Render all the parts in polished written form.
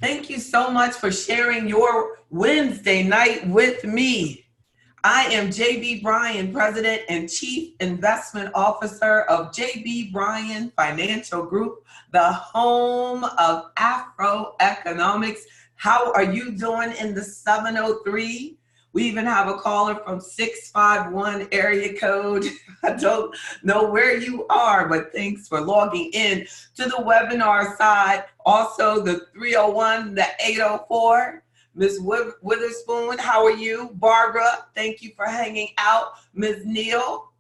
Thank you so much for sharing your Wednesday night with me. I am JB Bryan, President and Chief Investment Officer of JB Bryan Financial Group, the home of AfroEconomics. How are you doing in the 703? We even have a caller from 651 area code. I don't know where you are, but thanks for logging in to the webinar side. Also, the 301, the 804. Miss Witherspoon, how are you? Barbara, thank you for hanging out. Ms. Neal,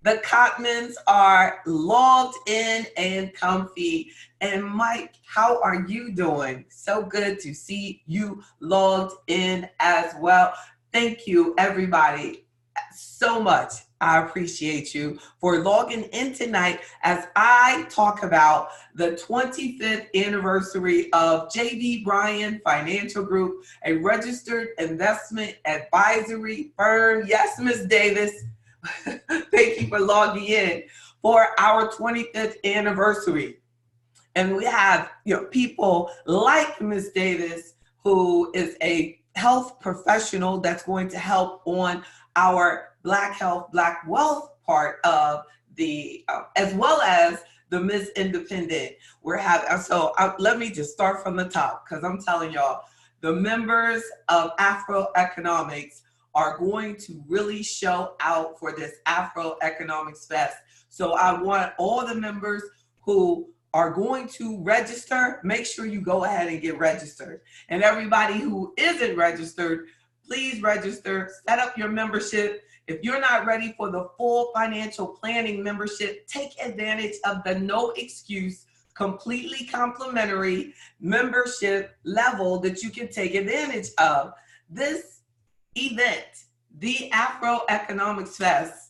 the Cotmans are logged in and comfy. And Mike, how are you doing? So good to see you logged in as well. Thank you, everybody, so much. I appreciate you for logging in tonight as I talk about the 25th anniversary of JB Bryan Financial Group, a registered investment advisory firm. Yes, Ms. Davis, thank you for logging in for our 25th anniversary. And we have people like Ms. Davis, who is a health professional that's going to help on our Black Health, Black Wealth part of the, as well as the Miss Independent. We're having, let me just start from the top, because I'm telling y'all, the members of AfroEconomics are going to really show out for this AfroEconomics Fest. So I want all the members who are going to register, make sure you go ahead and get registered. And everybody who isn't registered, please register, set up your membership. If you're not ready for the full financial planning membership, take advantage of the no excuse, completely complimentary membership level that you can take advantage of. This event, the AfroEconomics Fest,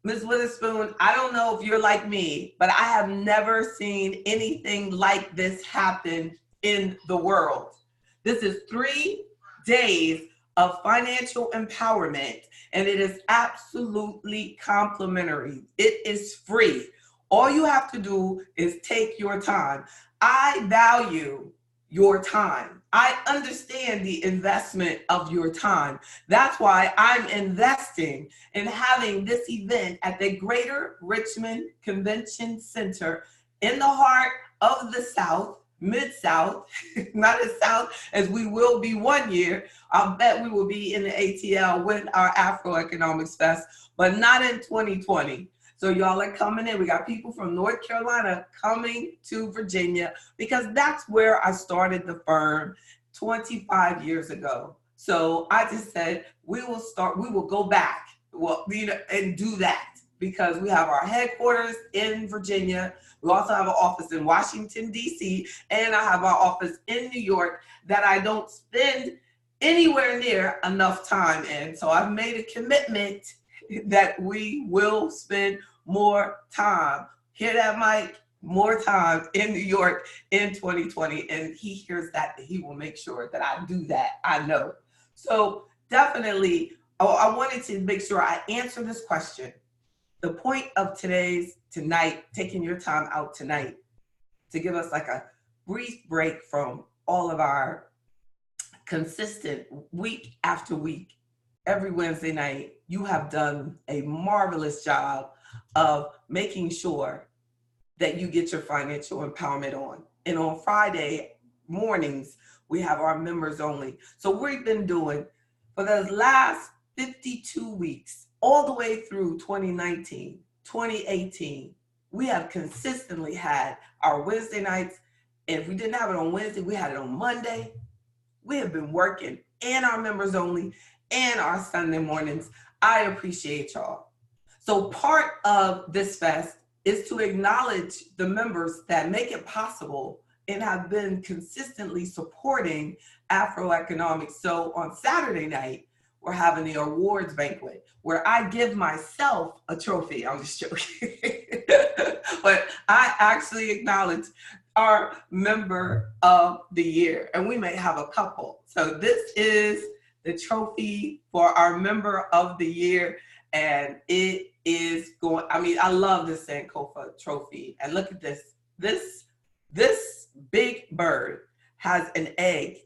Ms. Witherspoon, I don't know if you're like me, but I have never seen anything like this happen in the world. This is 3 days of financial empowerment, and it is absolutely complimentary. It is free. All you have to do is take your time. I value your time. I understand the investment of your time. That's why I'm investing in having this event at the Greater Richmond Convention Center in the heart of the South, Mid-South, not as South as we will be one year. I'll bet we will be in the ATL with our AfroEconomics Fest, but not in 2020. So y'all are coming in. We got people from North Carolina coming to Virginia because that's where I started the firm 25 years ago. So I just said, we will go back, and do that because we have our headquarters in Virginia. We also have an office in Washington, D.C., and I have our office in New York that I don't spend anywhere near enough time in. So I've made a commitment that we will spend more time. Hear that, Mike? More time in New York in 2020. And he hears that he will make sure that I do that. I know. So definitely, I wanted to make sure I answer this question. The point of tonight, taking your time out tonight to give us like a brief break from all of our consistent week after week, every Wednesday night, you have done a marvelous job of making sure that you get your financial empowerment on. And on Friday mornings, we have our members only. So we've been doing for the last 52 weeks, all the way through 2019, 2018, we have consistently had our Wednesday nights. And if we didn't have it on Wednesday, we had it on Monday. We have been working and our members only and our Sunday mornings. I appreciate y'all. So part of this fest is to acknowledge the members that make it possible and have been consistently supporting AfroEconomics. So on Saturday night, we're having the awards banquet where I give myself a trophy. I'm just joking. But I actually acknowledge our member of the year, and we may have a couple. So this is the trophy for our member of the year, and it is going, I love this Sankofa trophy. And look at this. This big bird has an egg.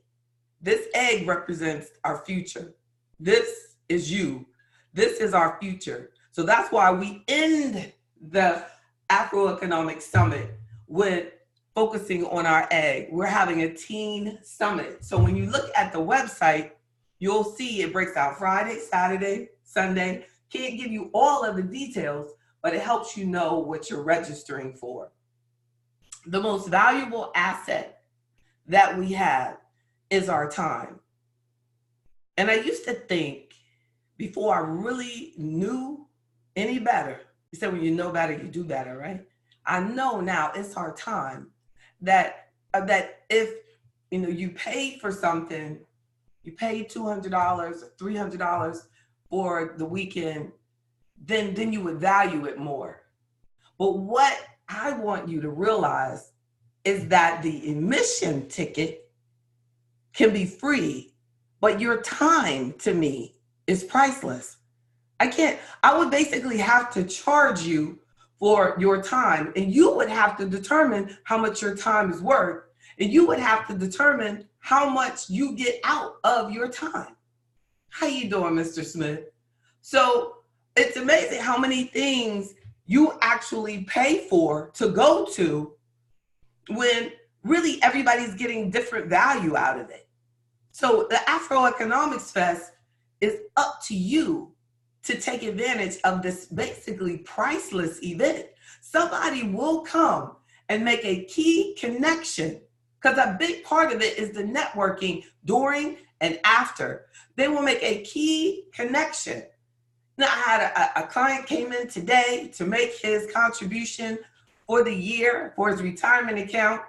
This egg represents our future. This is you. This is our future. So that's why we end the AfroEconomics Summit with focusing on our egg. We're having a teen summit. So when you look at the website, you'll see it breaks out Friday, Saturday, Sunday. Can't give you all of the details, but it helps you know what you're registering for. The most valuable asset that we have is our time. And I used to think, before I really knew any better, you said when you know better, you do better, right? I know now it's our time that if you paid for something, you paid $200 or $300 for the weekend, then you would value it more. But what I want you to realize is that the admission ticket can be free, but your time to me is priceless. I would basically have to charge you for your time, and you would have to determine how much your time is worth, and you would have to determine how much you get out of your time. How you doing, Mr. Smith? So it's amazing how many things you actually pay for to go to when really everybody's getting different value out of it. So the AfroEconomics Fest is up to you to take advantage of this basically priceless event. Somebody will come and make a key connection, because a big part of it is the networking during and after. They will make a key connection. Now, I had a client came in today to make his contribution for the year for his retirement account.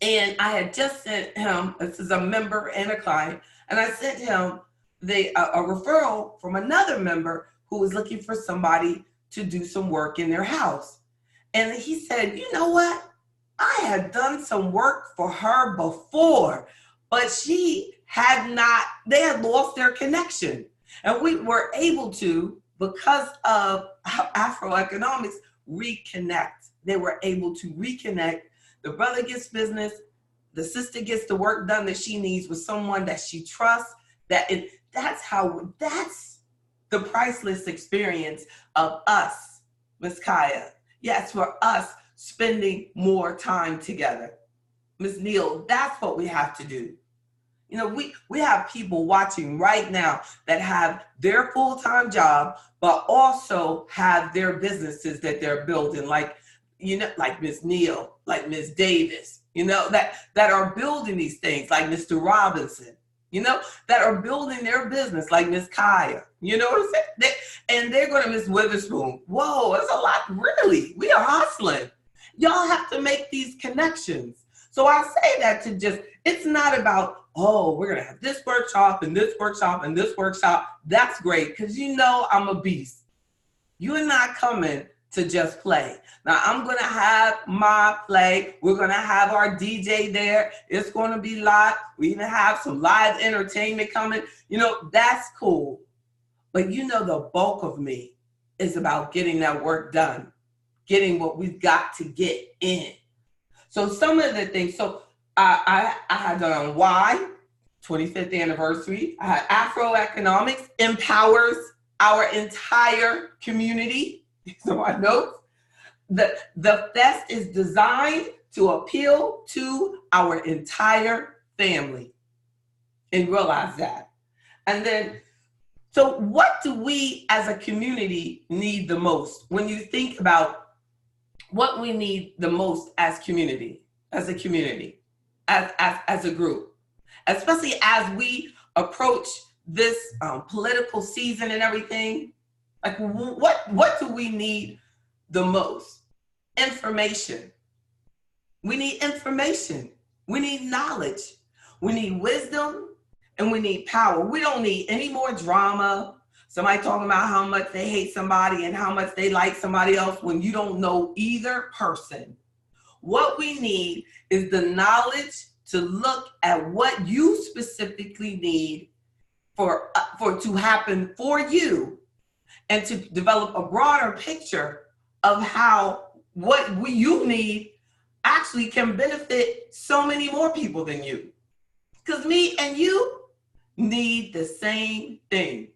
And I had just sent him, this is a member and a client, and I sent him a referral from another member who was looking for somebody to do some work in their house. And he said, you know what? I had done some work for her before, but they had lost their connection. And we were able to, because of AfroEconomics, reconnect. They were able to reconnect. The brother gets business. The sister gets the work done that she needs with someone that she trusts. That's the priceless experience of us, Miss Kaya. Yes, for us spending more time together. Ms. Neal, that's what we have to do. We have people watching right now that have their full-time job, but also have their businesses that they're building, like Ms. Neal, like Ms. Davis, that are building these things, like Mr. Robinson, that are building their business, like Miss Kaya, you know what I'm saying? And they're going to Miss Witherspoon. Whoa, it's a lot, really. We are hustling. Y'all have to make these connections. So I say that it's not about, we're going to have this workshop and this workshop and this workshop. That's great, because I'm a beast. You're not coming to just play. Now, I'm going to have my play. We're going to have our DJ there. It's going to be live. We even have some live entertainment coming. That's cool. But the bulk of me is about getting that work done, getting what we've got to get in. So some of the things, I had done Why, 25th anniversary. I had AfroEconomics empowers our entire community. So I know the fest is designed to appeal to our entire family, and realize that. And then, so what do we as a community need the most? When you think about what we need the most as a community, as a group, especially as we approach this political season and everything, like what do we need the most? Information. We need information. We need knowledge. We need wisdom, and we need power. We don't need any more drama. Somebody talking about how much they hate somebody and how much they like somebody else when you don't know either person. What we need is the knowledge to look at what you specifically need for to happen for you, and to develop a broader picture of you need actually can benefit so many more people than you. Because me and you need the same thing.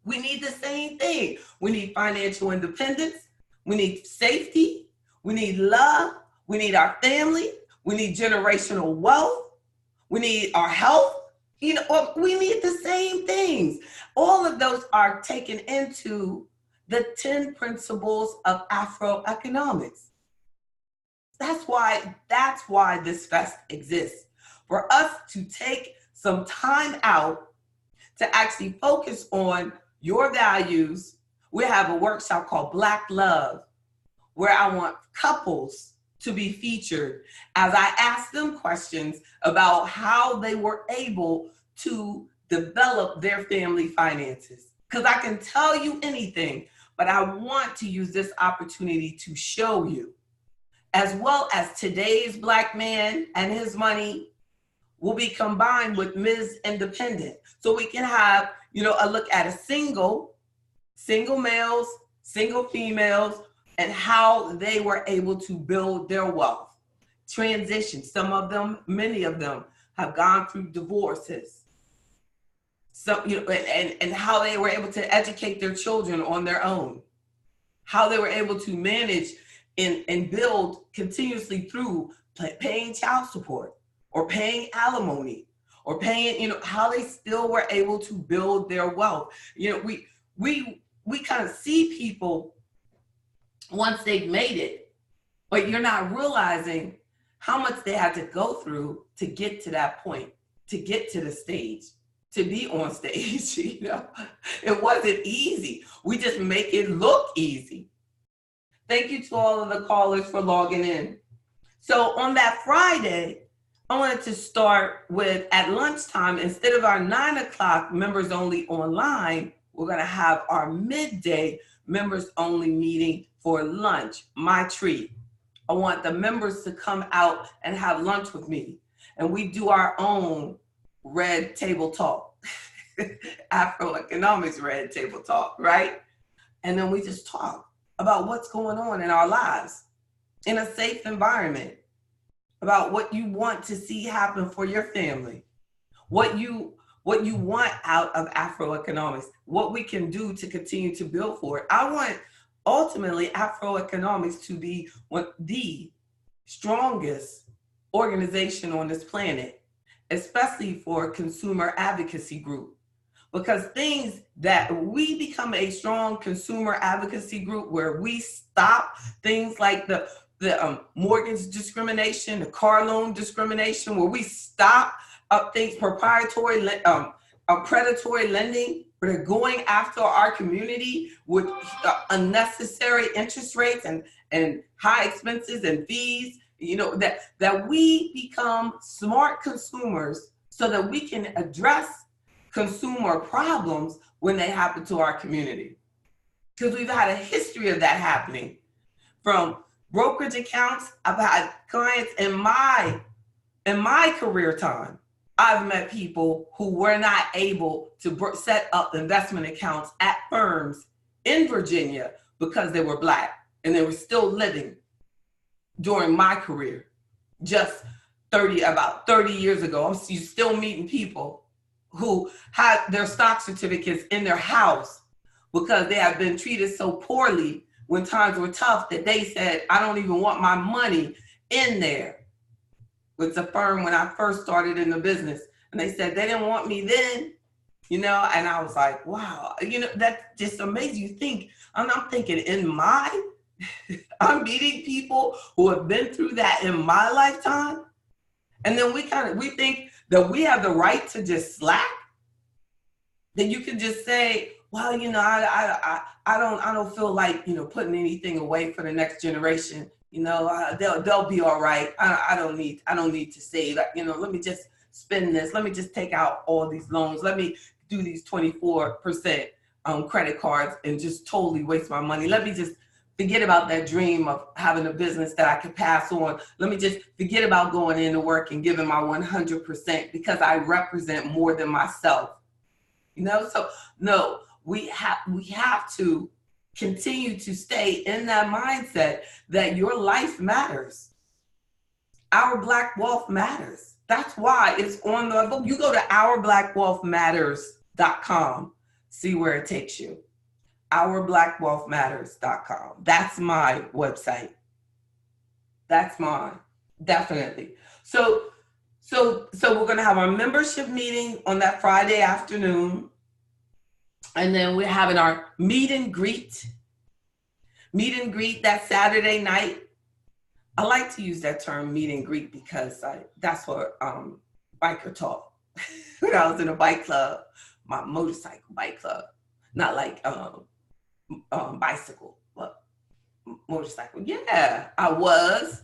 We need the same thing. We need financial independence. We need safety. We need love. We need our family. We need generational wealth. We need our health. You know, we need the same things. All of those are taken into the 10 principles of AfroEconomics. That's why this fest exists. For us to take some time out to actually focus on your values. We have a workshop called Black Love, where I want couples to be featured as I ask them questions about how they were able to develop their family finances. Because I can tell you anything, but I want to use this opportunity to show you, as well as today's Black man and his money will be combined with Ms. Independent. So we can have, you know, a look at a single males, single females, and how they were able to build their wealth. Transition, some of them, many of them have gone through divorces. So, you know, and how they were able to educate their children on their own. How they were able to manage and build continuously through paying child support, or paying alimony, or paying, you know, how they still were able to build their wealth. You know, we kind of see people once they've made it, but you're not realizing how much they had to go through to get to that point, to get to the stage, to be on stage. You know, it wasn't easy. We just make it look easy. Thank you to all of the callers for logging in. So on that Friday, I wanted to start with, at lunchtime, instead of our 9 o'clock members only online, we're gonna have our midday members only meeting for lunch, my treat. I want the members to come out and have lunch with me. And we do our own red table talk, AfroEconomics red table talk, right? And then we just talk about what's going on in our lives in a safe environment, about what you want to see happen for your family, what you want out of AfroEconomics, what we can do to continue to build for it. I want ultimately AfroEconomics to be the strongest organization on this planet, especially for a consumer advocacy group. Because things that we become a strong consumer advocacy group where we stop things like the mortgage discrimination, the car loan discrimination, where we stop things, predatory lending, where they're going after our community with unnecessary interest rates and high expenses and fees. You know, that we become smart consumers so that we can address consumer problems when they happen to our community. Because we've had a history of that happening. From brokerage accounts, I've had clients in my career time. I've met people who were not able to set up investment accounts at firms in Virginia because they were Black and they were still living during my career. Just about 30 years ago, I'm still meeting people who had their stock certificates in their house because they have been treated so poorly when times were tough that they said, I don't even want my money in there. With the firm when I first started in the business. And they said they didn't want me then, you know, and I was like, wow, you know, that's just amazing. You think, I'm thinking I'm meeting people who have been through that in my lifetime. And then we think that we have the right to just slack. Then you can just say, well, you know, I don't feel like, you know, putting anything away for the next generation. You know, they'll be all right. I don't need to save. You know, let me just spend this. Let me just take out all these loans. Let me do these 24% credit cards and just totally waste my money. Let me just forget about that dream of having a business that I could pass on. Let me just forget about going into work and giving my 100% because I represent more than myself. You know, so no, we have to continue to stay in that mindset that your life matters. Our Black Wealth Matters. That's why it's on the book. You go to ourblackwealthmatters.com, see where it takes you. ourblackwealthmatters.com. That's my website. That's mine, definitely. So we're gonna have our membership meeting on that Friday afternoon, and then we're having our meet and greet that Saturday night. I like to use that term, meet and greet, because that's what biker talk. When I was in a bike club, my motorcycle bike club, not like bicycle, but motorcycle. Yeah, I was.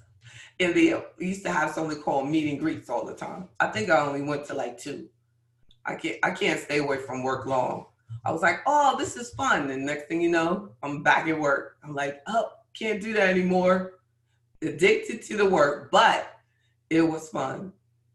And we used to have something called meet and greets all the time. I think I only went to like 2. I can't stay away from work long. I was like, oh, this is fun. And next thing you know, I'm back at work. I'm like, oh, can't do that anymore. Addicted to the work, but it was fun.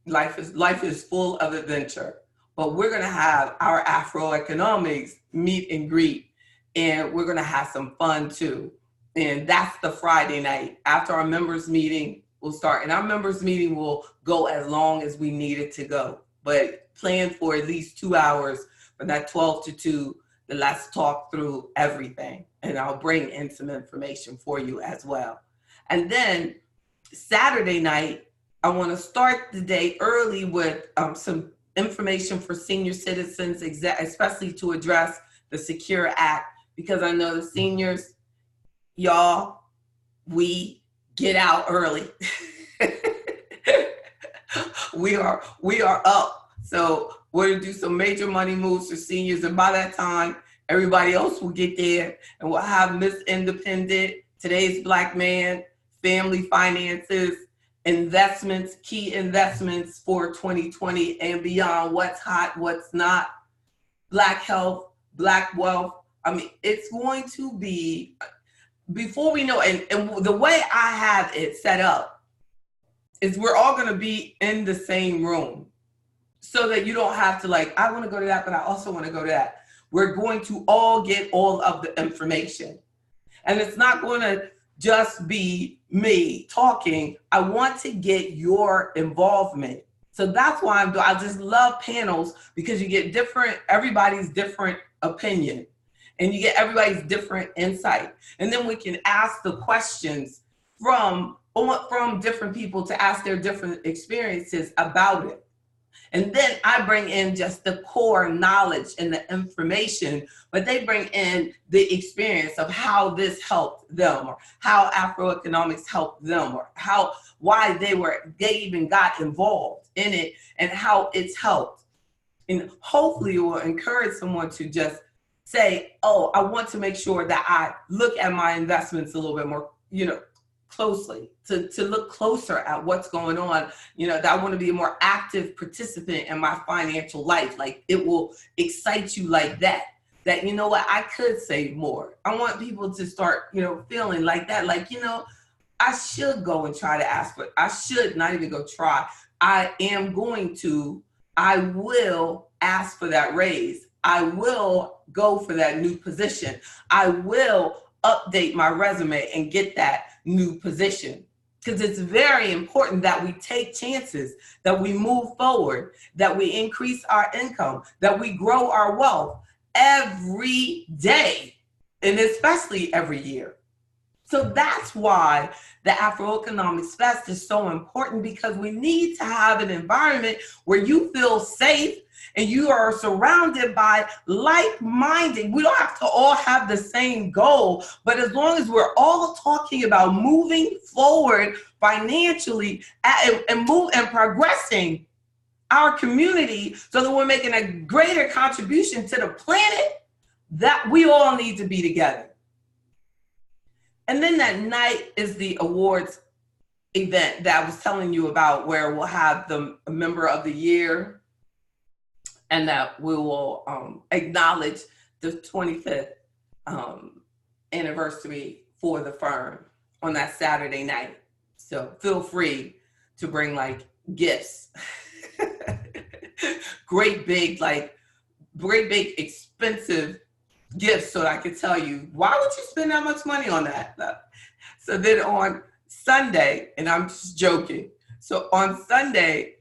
Life is full of adventure. But we're gonna have our AfroEconomics meet and greet, and we're gonna have some fun too. And that's the Friday night. After our members meeting, we'll start. And our members meeting will go as long as we need it to go. But plan for at least 2 hours from that 12 to 2. Then let's talk through everything. And I'll bring in some information for you as well. And then Saturday night, I want to start the day early with some information for senior citizens, especially to address the Secure Act, because I know the seniors, y'all, we get out early. we are up. So we're going to do some major money moves for seniors. And by that time, everybody else will get there, and we'll have Miss Independent, Today's Black Man, family finances, investments, key investments for 2020 and beyond, what's hot, what's not, Black health, Black wealth. I mean, it's going to be, before we know, and the way I have it set up is we're all going to be in the same room, so that you don't have to like, I want to go to that, but I also want to go to that. We're going to all get all of the information. And it's not going to just be me talking. I want to get your involvement. So that's why I just love panels, because you get everybody's different opinion, and you get everybody's different insight. And then we can ask the questions from different people to ask their different experiences about it. And then I bring in just the core knowledge and the information, but they bring in the experience of how this helped them, or how AfroEconomics helped them, or why they even got involved in it, and how it's helped. And hopefully it will encourage someone to just say, oh, I want to make sure that I look at my investments a little bit more, closely, to look closer at what's going on, that I want to be a more active participant in my financial life. Like, it will excite you like that, you know what, I could save more. I want people to start, feeling like that, like, I should go and try to ask for it. I should not even go try. I will ask for that raise. I will go for that new position. I will update my resume and get that new position. Because it's very important that we take chances, that we move forward, that we increase our income, that we grow our wealth every day, and especially every year. So that's why the AfroEconomics Fest is so important, because we need to have an environment where you feel safe and you are surrounded by like-minded. We don't have to all have the same goal, but as long as we're all talking about moving forward financially and progressing our community so that we're making a greater contribution to the planet, that we all need to be together. And then that night is the awards event that I was telling you about, where we'll have the member of the year, and that we will acknowledge the 25th anniversary for the firm on that Saturday night. So feel free to bring like gifts, great big expensive gifts, so I could tell you, why would you spend that much money on that? So then on Sunday, and I'm just joking, So on Sunday,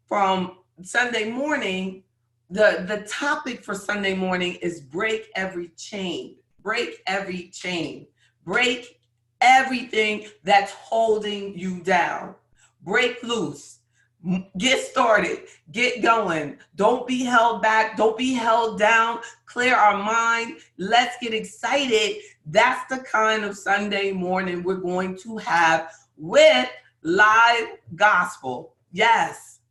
from Sunday morning, the topic for Sunday morning is break every chain. Break every chain. Break everything that's holding you down. Break loose. Get started. Get going. Don't be held back. Don't be held down. Clear our mind. Let's get excited. That's the kind of Sunday morning we're going to have with live gospel. Yes,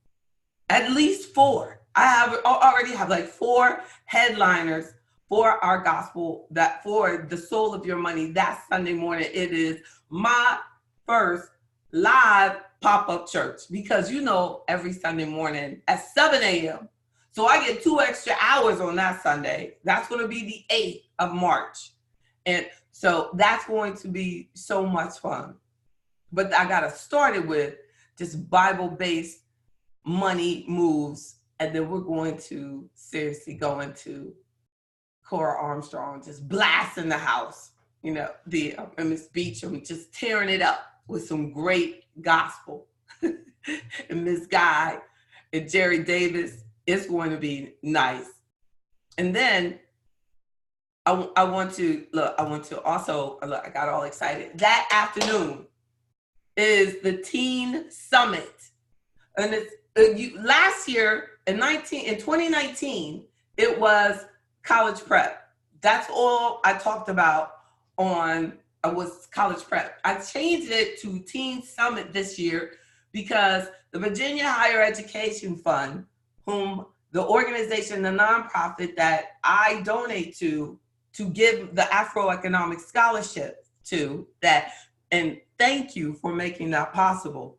at least 4. I already have like 4 headliners for our gospel, that for the soul of your money. That Sunday morning, it is my first live pop-up church, because every Sunday morning at 7 a.m. So I get 2 extra hours on that Sunday. That's going to be the 8th of March. And so that's going to be so much fun. But I got to start it with just Bible-based money moves. And then we're going to seriously go into Cora Armstrong, just blasting the house, and Miss Beecham just tearing it up with some great gospel. And Miss Guy and Jerry Davis, it's going to be nice. And then I want to also, I got all excited. That afternoon is the Teen Summit. And it's last year in 2019, it was college prep. That's all I talked about was college prep. I changed it to Teen Summit this year because the Virginia Higher Education Fund, whom the organization, the nonprofit that I donate to give the AfroEconomics scholarship to, and thank you for making that possible.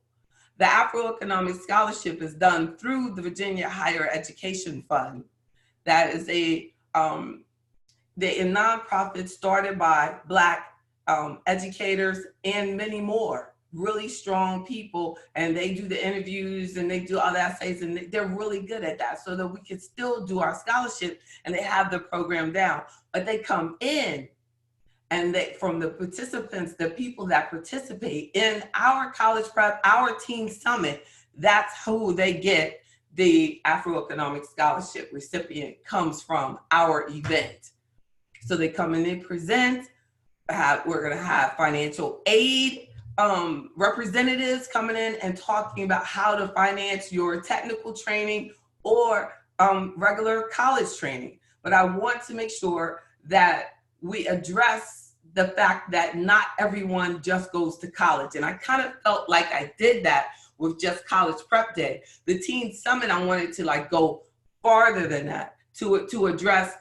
The AfroEconomics scholarship is done through the Virginia Higher Education Fund. That is a nonprofit started by Black educators and many more, really strong people, and they do the interviews and they do all the essays, and they're really good at that, so that we can still do our scholarship, and they have the program down. But they come in, and from the participants, the people that participate in our college prep, our Teen Summit, that's who they get. The AfroEconomics scholarship recipient comes from our event. So they come and they present. We're going to have financial aid representatives coming in and talking about how to finance your technical training or regular college training. But I want to make sure that we address the fact that not everyone just goes to college. And I kind of felt like I did that with just college prep day. The Teen Summit, I wanted to go farther than that, to address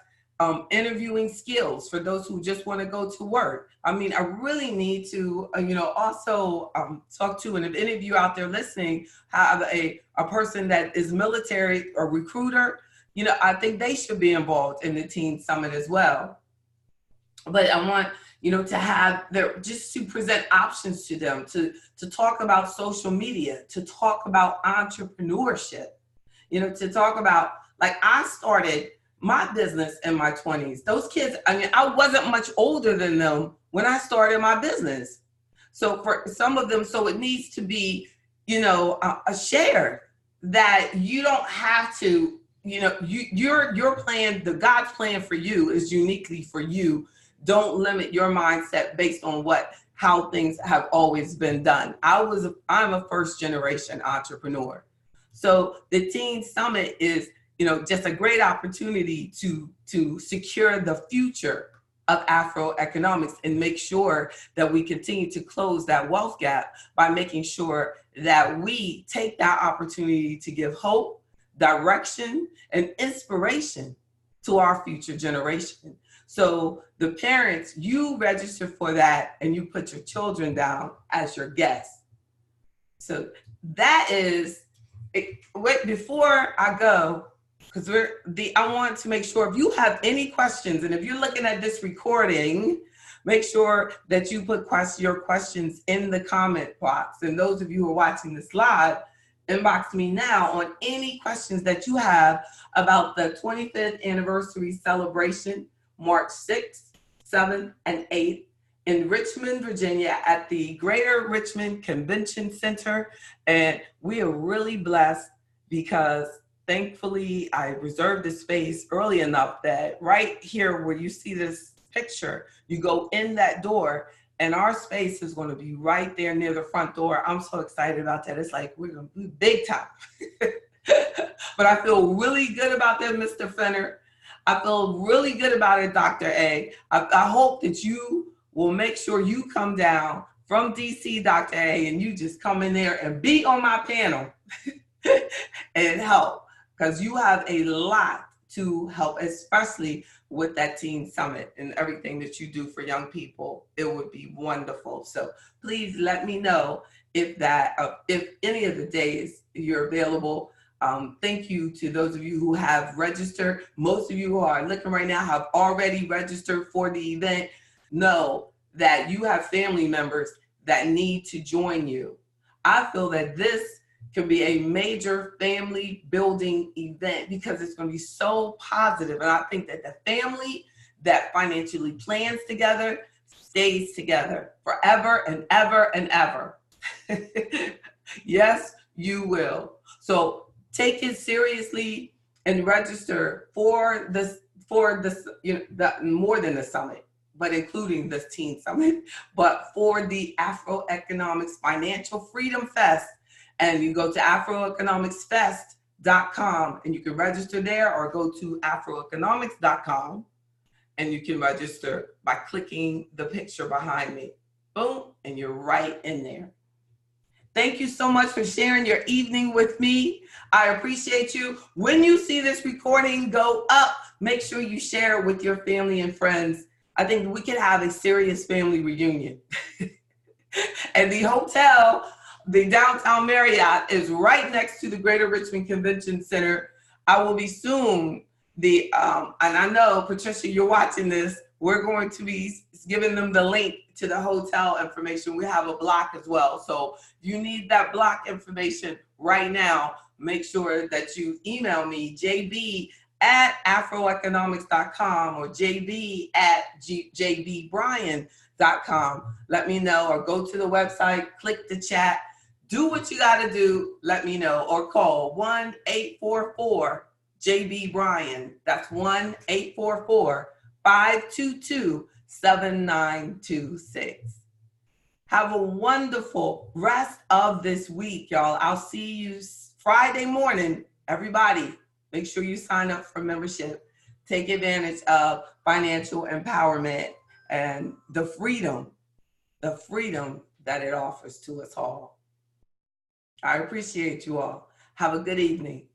interviewing skills for those who just want to go to work. I mean, I really need to, also talk to, and if any of you out there listening have a person that is military or recruiter, I think they should be involved in the Teen Summit as well. But I want, to have just to present options to them, to talk about social media, to talk about entrepreneurship, to talk about, I started my business in my 20s. Those kids, I wasn't much older than them when I started my business. So for some of them, so it needs to be, a share that you don't have to, your plan, the God's plan for you is uniquely for you. Don't limit your mindset based on how things have always been done. I'm a first generation entrepreneur. So the Teen Summit is, just a great opportunity to secure the future of AfroEconomics and make sure that we continue to close that wealth gap by making sure that we take that opportunity to give hope, direction, and inspiration to our future generation. So the parents, you register for that and you put your children down as your guests. So that is it. Wait, before I go, because I want to make sure if you have any questions, and if you're looking at this recording, make sure that you put your questions in the comment box. And those of you who are watching this live, inbox me now on any questions that you have about the 25th anniversary celebration, March 6th, 7th, and 8th in Richmond, Virginia at the Greater Richmond Convention Center. And we are really blessed because thankfully I reserved the space early enough that right here where you see this picture, you go in that door and our space is going to be right there near the front door. I'm so excited about that. It's like we're going to be big time. But I feel really good about that, Mr. Fenner. I feel really good about it, Dr. A. I hope that you will make sure you come down from DC, Dr. A, and you just come in there and be on my panel and help, because you have a lot to help, especially with that teen summit and everything that you do for young people. It would be wonderful. So please let me know if any of the days you're available. Thank you to those of you who have registered. Most of you who are looking right now have already registered for the event. Know that you have family members that need to join you. I feel that this can be a major family building event because it's going to be so positive. And I think that the family that financially plans together stays together forever and ever and ever. Yes, you will. So take it seriously and register for this, more than the summit, but including this teen summit, but for the AfroEconomics Financial Freedom Fest. And you go to AfroEconomicsFest.com and you can register there, or go to AfroEconomics.com and you can register by clicking the picture behind me. Boom, and you're right in there. Thank you so much for sharing your evening with me. I appreciate you. When you see this recording go up, make sure you share it with your family and friends. I think we could have a serious family reunion. And the hotel, the Downtown Marriott, is right next to the Greater Richmond Convention Center. I will be soon, and I know, Patricia, you're watching this, we're going to be giving them the link to the hotel information. We have a block as well. So if you need that block information right now, make sure that you email me, jb@afroeconomics.com or jb@jbbryan.com. Let me know, or go to the website, click the chat, do what you gotta do, let me know, or call 1-844-JB-BRYAN. That's 1-844-522-7926. Have a wonderful rest of this week, y'all. I'll see you Friday morning. Everybody, make sure you sign up for membership. Take advantage of financial empowerment and the freedom that it offers to us all. I appreciate you all. Have a good evening.